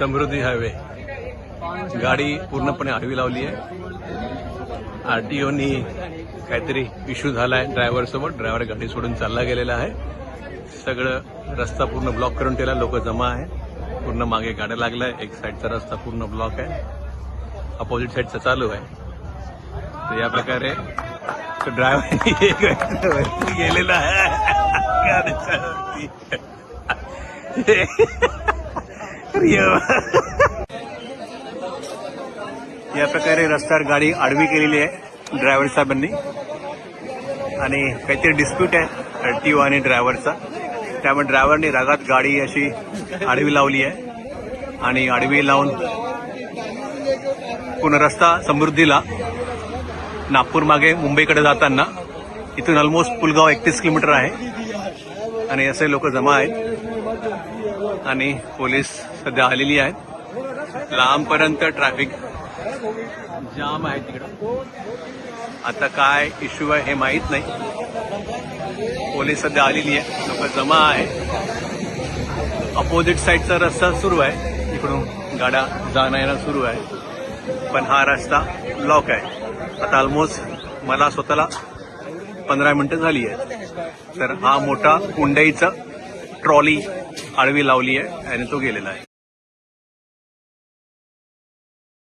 समृद्धी highway गाडी पूर्णपणे आडवी लावली आहे. आरटीओनी काहीतरी इश्यू झालाय ड्रायव्हर सोबत. ड्रायव्हर गाडी सोडून चालला गेलेला आहे. सगळं रस्ता पूर्ण ब्लॉक करून ठेवला. लोक जमा आहे. पूर्ण मागे गाड्या लागलाय. एक साईडचा रस्ता पूर्ण ब्लॉक आहे. अपोजिट साईडचा चालू आहे. तर या प्रकारे ड्रायव्हर गेलेला आहे गाडीच्या. या प्रकारे रस्त्यावर गाडी आडवी केलेली आहे ड्रायव्हर साहेबांनी. आणि काहीतरी डिस्प्यूट आहे आरटीओ आणि ड्रायव्हरचा. त्यामुळे ड्रायव्हरने रागात गाडी अशी आडवी लावली आहे. आणि आडवी लावून पूर्ण रस्ता समृद्धीला नागपूर मागे मुंबईकडे जाताना इथून ऑलमोस्ट पुलगाव 31 किलोमीटर आहे. आणि असे लोक जमा आहेत आणि पोलीस सध्या आलेली आहेत. लांबपर्यंत ट्रॅफिक जाम आहे तिकडं. आता काय इश्यू आहे हे माहीत नाही. पोलीस सध्या आलेली आहे. लोक जमा आहे. अपोजिट साईडचा रस्ता सुरू आहे. इकडून गाड्या जाणं येणं सुरू आहे. पण हा रस्ता ब्लॉक आहे. आता ऑलमोस्ट मला स्वतःला 15 मिनिटं झाली आहेत. तर हा मोठा हुंडईचा ट्रॉली आडवी लावली आहे आणि तो गेलेला आहे.